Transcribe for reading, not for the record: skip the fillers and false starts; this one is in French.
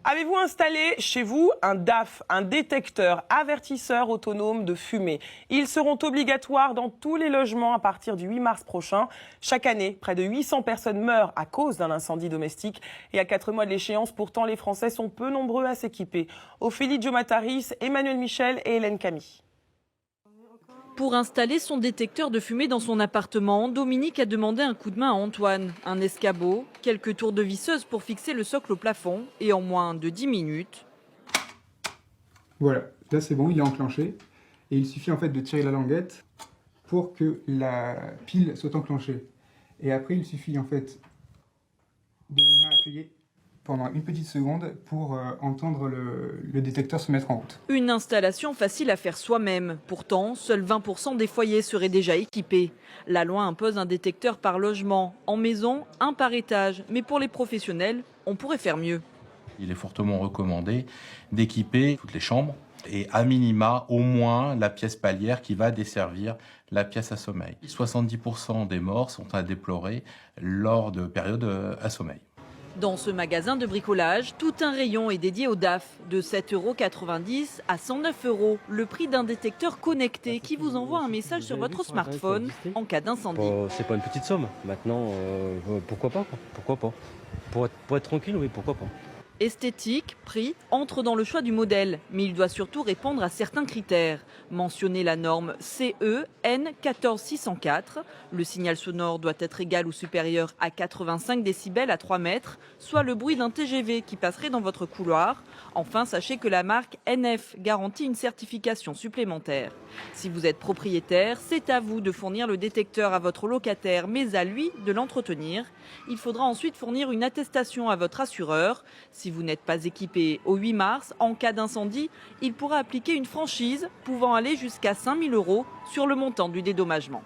Avez-vous installé chez vous un DAF, un détecteur avertisseur autonome de fumée? Ils seront obligatoires dans tous les logements à partir du 8 mars prochain. Chaque année, près de 800 personnes meurent à cause d'un incendie domestique. Et à 4 mois de l'échéance, pourtant, les Français sont peu nombreux à s'équiper. Ophélie Diomataris, Emmanuel Michel et Hélène Camille. Pour installer son détecteur de fumée dans son appartement, Dominique a demandé un coup de main à Antoine. Un escabeau, quelques tours de visseuse pour fixer le socle au plafond et en moins de 10 minutes. Voilà, là c'est bon, il est enclenché. Et il suffit en fait de tirer la languette pour que la pile soit enclenchée. Et après il suffit en fait de venir appuyer pendant une petite seconde pour entendre le détecteur se mettre en route. Une installation facile à faire soi-même. Pourtant, seuls 20% des foyers seraient déjà équipés. La loi impose un détecteur par logement. En maison, un par étage. Mais pour les professionnels, on pourrait faire mieux. Il est fortement recommandé d'équiper toutes les chambres et à minima au moins la pièce palière qui va desservir la pièce à sommeil. 70% des morts sont à déplorer lors de périodes à sommeil. Dans ce magasin de bricolage, tout un rayon est dédié au DAF, de 7,90 € à 109 €, le prix d'un détecteur connecté qui vous envoie un message sur votre smartphone en cas d'incendie. C'est pas une petite somme. Maintenant, pourquoi pas, quoi. Pourquoi pas pour être tranquille, oui, pourquoi pas. Esthétique, prix, entre dans le choix du modèle, mais il doit surtout répondre à certains critères. Mentionner la norme CE N14604. Le signal sonore doit être égal ou supérieur à 85 décibels à 3 mètres, soit le bruit d'un TGV qui passerait dans votre couloir. Enfin, sachez que la marque NF garantit une certification supplémentaire. Si vous êtes propriétaire, c'est à vous de fournir le détecteur à votre locataire, mais à lui de l'entretenir. Il faudra ensuite fournir une attestation à votre assureur. Si vous n'êtes pas équipé au 8 mars, en cas d'incendie, il pourra appliquer une franchise pouvant aller jusqu'à 5 000 € sur le montant du dédommagement.